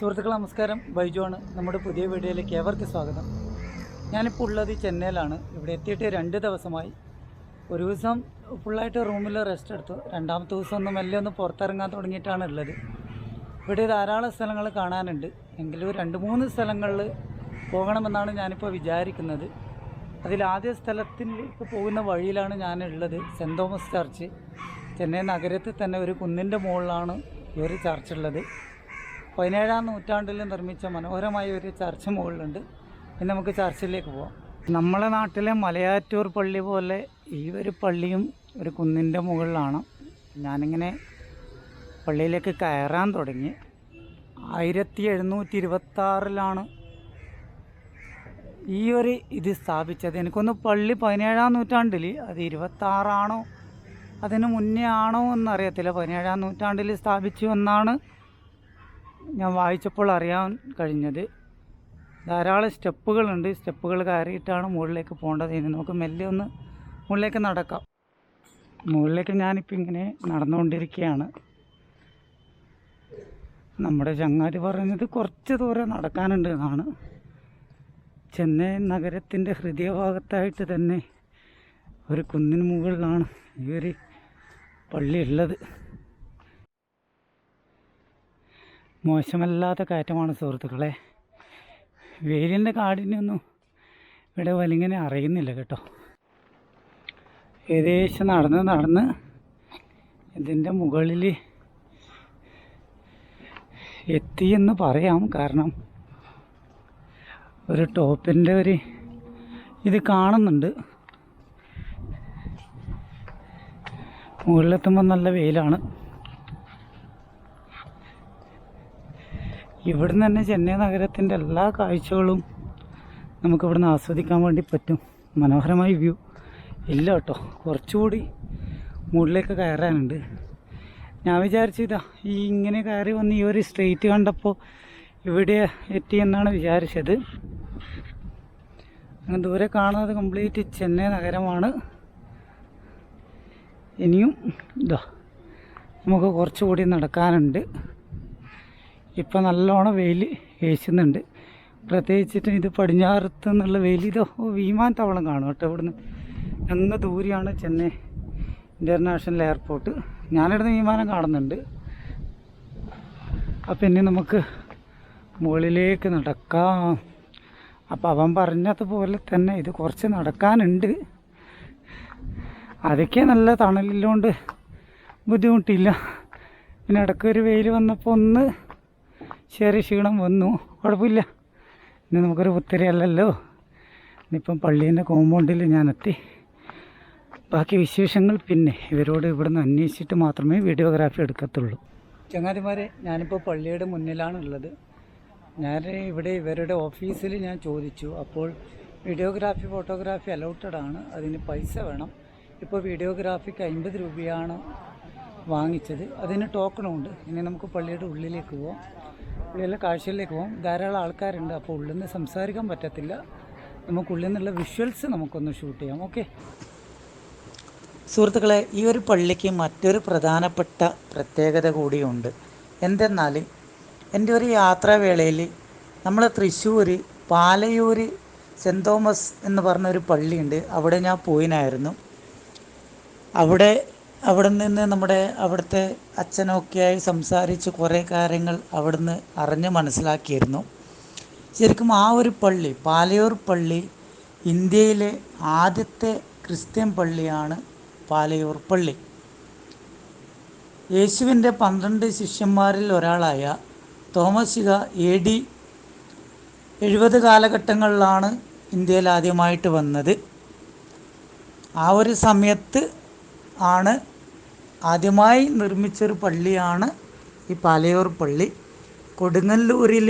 സുഹൃത്തുക്കളെ നമസ്കാരം, ബൈജുവാണ്. നമ്മുടെ പുതിയ വീഡിയോയിലേക്ക് ഏവർക്ക് സ്വാഗതം. ഞാനിപ്പോൾ ഉള്ളത് ചെന്നൈയിലാണ്. ഇവിടെ എത്തിയിട്ട് 2 ദിവസമായി. ഒരു ദിവസം ഫുള്ളായിട്ട് റൂമിൽ റെസ്റ്റ് എടുത്തു. രണ്ടാമത്തെ ദിവസം മെല്ലെ ഒന്ന് പുറത്തിറങ്ങാൻ തുടങ്ങിയിട്ടാണ് ഉള്ളത്. ഇവിടെ ധാരാളം സ്ഥലങ്ങൾ കാണാനുണ്ട്. എങ്കിലും 2-3 സ്ഥലങ്ങളിൽ പോകണമെന്നാണ് ഞാനിപ്പോൾ വിചാരിക്കുന്നത്. അതിലാദ്യ സ്ഥലത്തിലേക്ക് പോകുന്ന വഴിയിലാണ് ഞാനുള്ളത്. Cent Thomas church. ചെന്നൈ നഗരത്തിൽ തന്നെ ഒരു കുന്നിൻ്റെ മുകളിലാണ് ഈ ഒരു ചർച്ച് ഉള്ളത്. 17-ാം നൂറ്റാണ്ടിൽ നിർമ്മിച്ച മനോഹരമായ ഒരു ചർച്ച് മുകളിലുണ്ട്. ഇനി നമുക്ക് ചർച്ചിലേക്ക് പോവാം. നമ്മളെ നാട്ടിലെ മലയാറ്റൂർ പള്ളി പോലെ ഈ ഒരു പള്ളിയും ഒരു കുന്നിൻ്റെ മുകളിലാണ്. ഞാനിങ്ങനെ പള്ളിയിലേക്ക് കയറാൻ തുടങ്ങി. 1726 ഈ ഒരു ഇത് സ്ഥാപിച്ചത്. എനിക്കൊന്ന് പള്ളി 17-ാം നൂറ്റാണ്ടിൽ, അത് 26 അതിന് മുന്നേ ആണോ എന്നറിയത്തില്ല. 17-ാം നൂറ്റാണ്ടിൽ സ്ഥാപിച്ചു എന്നാണ് ഞാൻ വായിച്ചപ്പോൾ അറിയാൻ കഴിഞ്ഞത്. ധാരാളം സ്റ്റെപ്പുകളുണ്ട്. സ്റ്റെപ്പുകൾ കയറിയിട്ടാണ് മുകളിലേക്ക് പോകേണ്ടത്. ഇനി നമുക്ക് മെല്ലെ ഒന്ന് മുകളിലേക്ക് നടക്കാം. മുകളിലേക്ക് ഞാനിപ്പോൾ ഇങ്ങനെ നടന്നുകൊണ്ടിരിക്കുകയാണ്. നമ്മുടെ ചങ്ങാതി പറഞ്ഞത് കുറച്ച് ദൂരം നടക്കാനുണ്ട് എന്നാണ്. ചെന്നൈ നഗരത്തിൻ്റെ ഹൃദയഭാഗത്തായിട്ട് തന്നെ ഒരു കുന്നിന് മുകളിലാണ് ഈ ഒരു പള്ളി ഉള്ളത്. മോശമല്ലാത്ത കയറ്റമാണ് സുഹൃത്തുക്കളെ. വെയിലിൻ്റെ കാടിനൊന്നും ഇവിടെ വലിങ്ങനെ അറിയുന്നില്ല കേട്ടോ. ഏകദേശം നടന്ന് ഇതിൻ്റെ മുകളിൽ എത്തിയെന്ന് പറയാം. കാരണം ഒരു ടോപ്പിൻ്റെ ഒരു ഇത് കാണുന്നുണ്ട്. മുകളിലെത്തുമ്പോൾ നല്ല വെയിലാണ്. ഇവിടുന്ന് തന്നെ ചെന്നൈ നഗരത്തിൻ്റെ എല്ലാ കാഴ്ചകളും നമുക്കിവിടുന്ന് ആസ്വദിക്കാൻ വേണ്ടി പറ്റും. മനോഹരമായ വ്യൂ ഇല്ല കേട്ടോ, കുറച്ചുകൂടി മുകളിലേക്ക് കയറാനുണ്ട്. ഞാൻ വിചാരിച്ചു ഈ ഇങ്ങനെ കയറി വന്ന് ഈ ഒരു സ്ട്രെയിറ്റ് കണ്ടപ്പോൾ ഇവിടെ എത്തിയെന്നാണ് വിചാരിച്ചത്. അങ്ങനെ ദൂരെ കാണുന്നത് കംപ്ലീറ്റ് ചെന്നൈ നഗരമാണ്. ഇനിയും നമുക്ക് കുറച്ചുകൂടി നടക്കാനുണ്ട്. ഇപ്പം നല്ലോണം വെയിൽ വീശുന്നുണ്ട്. പ്രത്യേകിച്ചിട്ട് ഇത് പടിഞ്ഞാറത്ത് നിന്നുള്ള വെയിൽ. വിമാനത്താവളം കാണും കേട്ടോ. ഇവിടുന്ന് അങ്ങ് ദൂരെയാണ് ചെന്നൈ ഇൻ്റർനാഷണൽ എയർപോർട്ട്. ഞാനിവിടുന്ന് വിമാനം കാണുന്നുണ്ട്. അപ്പം ഇനി നമുക്ക് മുകളിലേക്ക് നടക്കാം. അപ്പം അവൻ പറഞ്ഞതുപോലെ തന്നെ ഇത് കുറച്ച് നടക്കാനുണ്ട്. അതൊക്കെ നല്ല തണലില്ലോണ്ട് ബുദ്ധിമുട്ടില്ല. പിന്നെ ഇടയ്ക്കൊരു വെയിൽ വന്നപ്പോൾ ഒന്ന് ചെറിയ ക്ഷീണം വന്നു. കുഴപ്പമില്ല. ഇനി നമുക്കൊരു പുത്തരിയല്ലല്ലോ. ഇനിയിപ്പം പള്ളീൻ്റെ കോമ്പൗണ്ടിൽ ഞാനെത്തി. ബാക്കി വിശേഷങ്ങൾ പിന്നെ ഇവരോട് ഇവിടുന്ന് അന്വേഷിച്ചിട്ട് മാത്രമേ വീഡിയോഗ്രാഫി എടുക്കത്തുള്ളൂ. ചങ്ങാതിമാരെ, ഞാനിപ്പോൾ പള്ളിയുടെ മുന്നിലാണുള്ളത്. ഞാൻ ഇവിടെ ഇവരുടെ ഓഫീസിൽ ഞാൻ ചോദിച്ചു. അപ്പോൾ വീഡിയോഗ്രാഫി ഫോട്ടോഗ്രാഫി അലൗട്ടഡ് ആണ്, അതിന് പൈസ വേണം. ഇപ്പോൾ വീഡിയോഗ്രാഫിക്ക് 50 രൂപയാണ് വാങ്ങിച്ചത്. അതിന് ടോക്കണുണ്ട്. ഇനി നമുക്ക് പള്ളിയുടെ ഉള്ളിലേക്ക് പോവാം. ഉള്ളിലെ കാഴ്ചയിലേക്ക് പോകാം. ധാരാളം ആൾക്കാരുണ്ട്. അപ്പോൾ ഉള്ളിൽ നിന്ന് സംസാരിക്കാൻ പറ്റത്തില്ല. നമുക്കുള്ളിൽ നിന്നുള്ള വിഷ്വൽസ് നമുക്കൊന്ന് ഷൂട്ട് ചെയ്യാം. ഓക്കെ സുഹൃത്തുക്കളെ, ഈ ഒരു പള്ളിക്ക് മറ്റൊരു പ്രധാനപ്പെട്ട പ്രത്യേകത കൂടിയുണ്ട്. എന്തെന്നാൽ എൻ്റെ ഒരു യാത്രാവേളയിൽ നമ്മൾ തൃശ്ശൂർ പാലയൂർ സെൻറ്റ് തോമസ് എന്ന് പറഞ്ഞൊരു പള്ളിയുണ്ട്. അവിടെ ഞാൻ പോയിനായിരുന്നു. അവിടെ നിന്ന് അവിടുത്തെ അച്ഛനൊക്കെയായി സംസാരിച്ച് കുറേ കാര്യങ്ങൾ അവിടുന്ന് അറിഞ്ഞ് മനസ്സിലാക്കിയിരുന്നു. ശരിക്കും ആ ഒരു പള്ളി, പാലയൂർ പള്ളി, ഇന്ത്യയിലെ ആദ്യത്തെ ക്രിസ്ത്യൻ പള്ളിയാണ് പാലയൂർ പള്ളി. യേശുവിൻ്റെ 12 ശിഷ്യന്മാരിൽ ഒരാളായ തോമസ് AD 70 കാലഘട്ടങ്ങളിലാണ് ഇന്ത്യയിൽ ആദ്യമായിട്ട് വന്നത്. ആ ഒരു സമയത്ത് ആണ് ആദ്യമായി നിർമ്മിച്ചൊരു പള്ളിയാണ് ഈ പാലയൂർ പള്ളി. കൊടുങ്ങല്ലൂരിൽ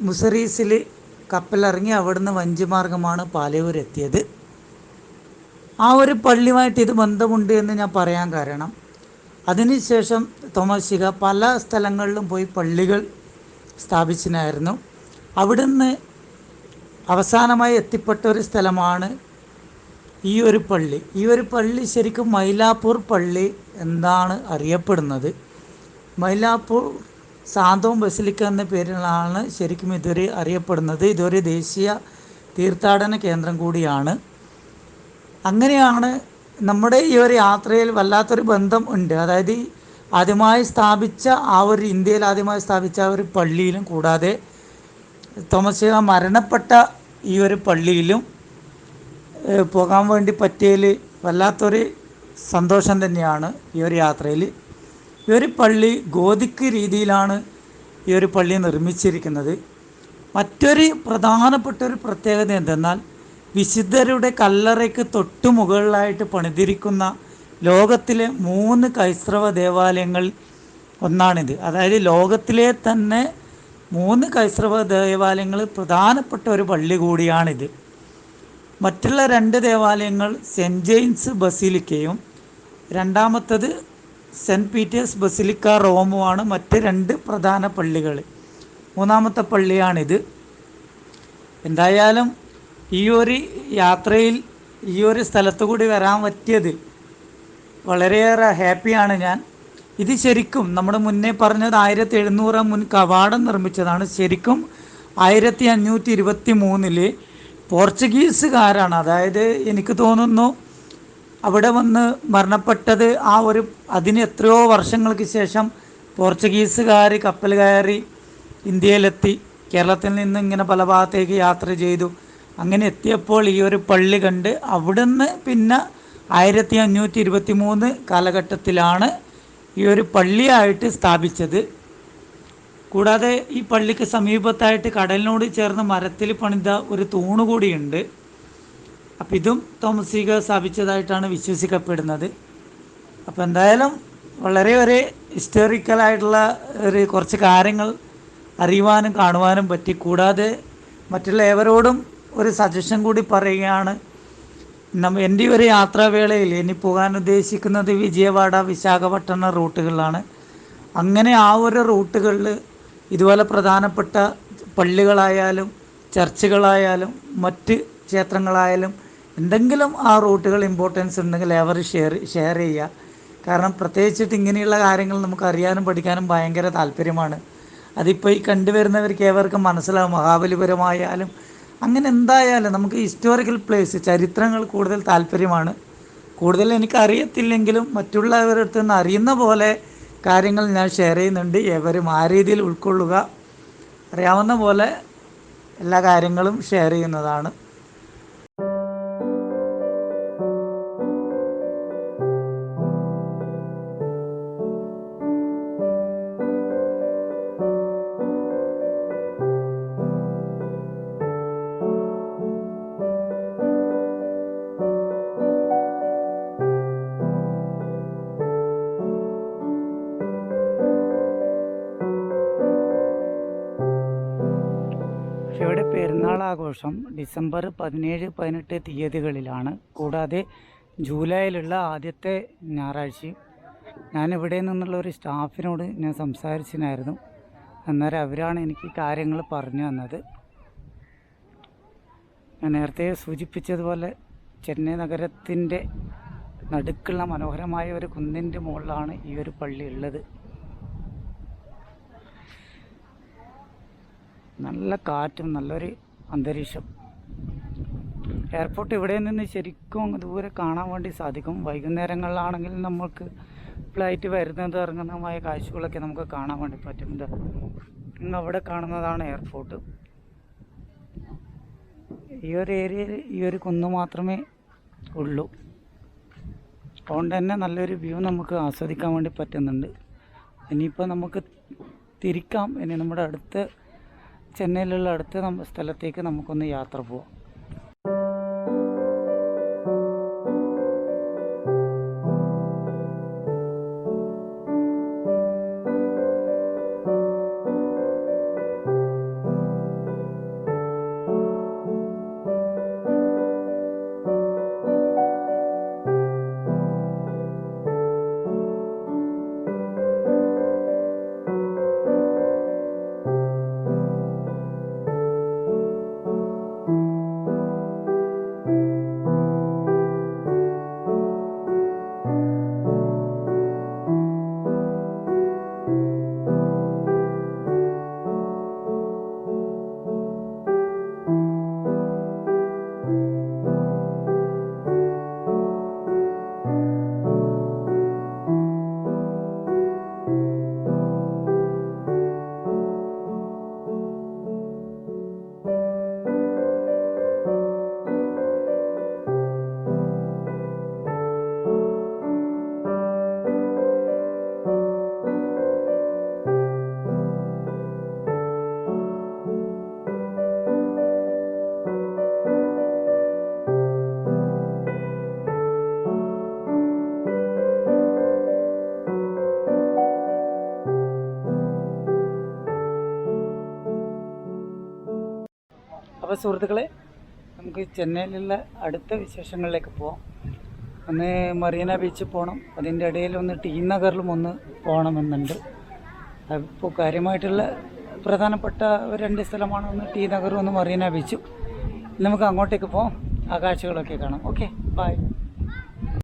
മുസറീസിൽ കപ്പലിറങ്ങി അവിടുന്ന് വഞ്ചിമാർഗമാണ് പാലയൂർ എത്തിയത്. ആ ഒരു പള്ളിയുമായിട്ട് ഇത് ബന്ധമുണ്ട് എന്ന് ഞാൻ പറയാൻ കാരണം, അതിനുശേഷം തോമസ് പല സ്ഥലങ്ങളിലും പോയി പള്ളികൾ സ്ഥാപിച്ചിനായിരുന്നു. അവിടുന്ന് അവസാനമായി എത്തിപ്പെട്ട ഒരു സ്ഥലമാണ് ഈ ഒരു പള്ളി. ഈ ഒരു പള്ളി ശരിക്കും മൈലാപ്പൂർ പള്ളി എന്നാണ് അറിയപ്പെടുന്നത്. മൈലാപ്പൂർ സാന്തോം ബസിലിക്ക എന്ന പേരിലാണ് ശരിക്കും ഇതൊരു അറിയപ്പെടുന്നത്. ഇതൊരു ദേശീയ തീർത്ഥാടന കേന്ദ്രം കൂടിയാണ്. അങ്ങനെയാണ് നമ്മുടെ ഈ ഒരു യാത്രയിൽ വല്ലാത്തൊരു ബന്ധം ഉണ്ട്. അതായത് ആദ്യമായി സ്ഥാപിച്ച ഇന്ത്യയിൽ ആദ്യമായി സ്ഥാപിച്ച ആ ഒരു പള്ളിയിലും, കൂടാതെ തോമസ് ലീഹ മരണപ്പെട്ട ഈ ഒരു പള്ളിയിലും പോകാൻ വേണ്ടി പറ്റിയതിൽ വല്ലാത്തൊരു സന്തോഷം തന്നെയാണ് ഈ ഒരു യാത്രയിൽ. ഈ ഒരു പള്ളി ഗോതിക് രീതിയിലാണ് ഈ ഒരു പള്ളി നിർമ്മിച്ചിരിക്കുന്നത്. മറ്റൊരു പ്രധാനപ്പെട്ട ഒരു പ്രത്യേകത എന്തെന്നാൽ, വിശുദ്ധരുടെ കല്ലറയ്ക്ക് തൊട്ടു മുകളിലായിട്ട് പണിതിരിക്കുന്ന ലോകത്തിലെ 3 ക്രൈസ്തവ ദേവാലയങ്ങൾ ഒന്നാണിത്. അതായത് ലോകത്തിലെ തന്നെ 3 ക്രൈസ്തവ ദേവാലയങ്ങൾ പ്രധാനപ്പെട്ട ഒരു പള്ളി കൂടിയാണിത്. മറ്റുള്ള 2 ദേവാലയങ്ങൾ സെൻറ്റ് ജെയിംസ് ബസിലിക്കയും രണ്ടാമത്തത് സെൻറ്റ് പീറ്റേഴ്സ് ബസിലിക്ക റോമുമാണ് മറ്റ് 2 പ്രധാന പള്ളികൾ. മൂന്നാമത്തെ പള്ളിയാണിത്. എന്തായാലും ഈ ഒരു യാത്രയിൽ ഈ ഒരു സ്ഥലത്തു കൂടി വരാൻ പറ്റിയത് വളരെയേറെ ഹാപ്പിയാണ് ഞാൻ. ഇത് ശരിക്കും നമ്മൾ മുന്നേ പറഞ്ഞത് 1700 മുൻ കവാടം നിർമ്മിച്ചതാണ്. ശരിക്കും 1523 പോർച്ചുഗീസുകാരാണ്, അതായത് എനിക്ക് തോന്നുന്നു അവിടെ വന്ന് മരണപ്പെട്ടത് അതിന് എത്രയോ വർഷങ്ങൾക്ക് ശേഷം പോർച്ചുഗീസുകാർ കപ്പൽ കയറി ഇന്ത്യയിലെത്തി. കേരളത്തിൽ നിന്ന് ഇങ്ങനെ പല ഭാഗത്തേക്ക് യാത്ര ചെയ്തു. അങ്ങനെ എത്തിയപ്പോൾ ഈ ഒരു പള്ളി കണ്ട് അവിടുന്ന് പിന്നെ 1523 കാലഘട്ടത്തിലാണ് ഈ ഒരു പള്ളിയായിട്ട് സ്ഥാപിച്ചത്. കൂടാതെ ഈ പള്ളിക്ക് സമീപത്തായിട്ട് കടലിനോട് ചേർന്ന് മരത്തിൽ പണിത ഒരു തൂണ് കൂടിയുണ്ട്. അപ്പം ഇതും തോമസ് ലീഹ സ്ഥാപിച്ചതായിട്ടാണ് വിശ്വസിക്കപ്പെടുന്നത്. അപ്പോൾ എന്തായാലും വളരെ ഒരു ഹിസ്റ്റോറിക്കലായിട്ടുള്ള കുറച്ച് കാര്യങ്ങൾ അറിയുവാനും കാണുവാനും പറ്റി. കൂടാതെ മറ്റുള്ള ഏവരോടും ഒരു സജഷൻ കൂടി പറയുകയാണ്. എൻ്റെ ഒരു യാത്രാവേളയിൽ ഇനി പോകാൻ ഉദ്ദേശിക്കുന്നത് വിജയവാഡ, വിശാഖപട്ടണം റൂട്ടുകളിലാണ്. അങ്ങനെ ആ ഒരു റൂട്ടുകളിൽ ഇതുപോലെ പ്രധാനപ്പെട്ട പള്ളികളായാലും ചർച്ചുകളായാലും മറ്റ് ക്ഷേത്രങ്ങളായാലും എന്തെങ്കിലും ആ റൂട്ടുകൾ ഇമ്പോർട്ടൻസ് ഉണ്ടെങ്കിൽ അവർ ഷെയർ ചെയ്യുക. കാരണം പ്രത്യേകിച്ചിട്ട് ഇങ്ങനെയുള്ള കാര്യങ്ങൾ നമുക്ക് അറിയാനും പഠിക്കാനും ഭയങ്കര താല്പര്യമാണ്. അതിപ്പോൾ ഈ കണ്ടുവരുന്നവർക്ക് ഏവർക്കും മനസ്സിലാവും. മഹാബലിപുരമായാലും അങ്ങനെ എന്തായാലും നമുക്ക് ഹിസ്റ്റോറിക്കൽ പ്ലേസ്, ചരിത്രങ്ങൾ കൂടുതൽ താല്പര്യമാണ്. കൂടുതൽ എനിക്ക് അറിയത്തില്ലെങ്കിലും മറ്റുള്ളവരുടെ അടുത്ത് നിന്ന് അറിയുന്ന പോലെ കാര്യങ്ങൾ ഞാൻ ഷെയർ ചെയ്യുന്നുണ്ട്. ഏവരും ആ രീതിയിൽ ഉൾക്കൊള്ളുക. അറിയാവുന്ന പോലെ എല്ലാ കാര്യങ്ങളും ഷെയർ ചെയ്യുന്നതാണ്. ഇവിടെ പെരുന്നാൾ ആഘോഷം ഡിസംബർ 17, 18 തീയതികളിലാണ്. കൂടാതെ ജൂലൈയിലുള്ള ആദ്യത്തെ ഞായറാഴ്ചയും. ഞാനിവിടെ നിന്നുള്ള ഒരു സ്റ്റാഫിനോട് ഞാൻ സംസാരിച്ചിരുന്നു. അന്നേരം അവരാണ് എനിക്ക് കാര്യങ്ങൾ പറഞ്ഞു തന്നത്. ഞാൻ നേരത്തെ സൂചിപ്പിച്ചതുപോലെ ചെന്നൈ നഗരത്തിൻ്റെ നടുക്കുള്ള മനോഹരമായ ഒരു കുന്നിൻ്റെ മുകളിലാണ് ഈ ഒരു പള്ളി ഉള്ളത്. നല്ല കാറ്റും നല്ലൊരു അന്തരീക്ഷം. എയർപോർട്ട് ഇവിടെ നിന്ന് ശരിക്കും ദൂരെ കാണാൻ വേണ്ടി സാധിക്കും. വൈകുന്നേരങ്ങളിലാണെങ്കിൽ നമുക്ക് ഫ്ലൈറ്റ് വരുന്നത് ഇറങ്ങുന്നതുമായ കാഴ്ചകളൊക്കെ നമുക്ക് കാണാൻ വേണ്ടി പറ്റും. ഇന്ന് അവിടെ കാണുന്നതാണ് എയർപോർട്ട്. ഈ ഒരു ഏരിയയിൽ ഈ ഒരു കുന്ന് മാത്രമേ ഉള്ളൂ. അതുകൊണ്ട് തന്നെ നല്ലൊരു വ്യൂ നമുക്ക് ആസ്വദിക്കാൻ വേണ്ടി പറ്റുന്നുണ്ട്. ഇനിയിപ്പോൾ നമുക്ക് തിരിക്കാം. ഇനി നമ്മുടെ ചെന്നൈയിലുള്ള അടുത്ത സ്ഥലത്തേക്ക് നമുക്കൊന്ന് യാത്ര പോവാം. അപ്പോൾ സുഹൃത്തുക്കളെ, നമുക്ക് ചെന്നൈയിലുള്ള അടുത്ത വിശേഷങ്ങളിലേക്ക് പോവാം. ഒന്ന് മറീന ബീച്ചിൽ പോകണം, അതിൻ്റെ ഇടയിൽ ഒന്ന് ടി നഗറിലും ഒന്ന് പോകണമെന്നുണ്ട്. അപ്പോൾ കാര്യമായിട്ടുള്ള പ്രധാനപ്പെട്ട രണ്ട് സ്ഥലമാണ്, ഒന്ന് ടി നഗറും ഒന്ന് മറീന ബീച്ചും. നമുക്ക് അങ്ങോട്ടേക്ക് പോകാം, ആ കാഴ്ചകളൊക്കെ കാണാം. Okay, by.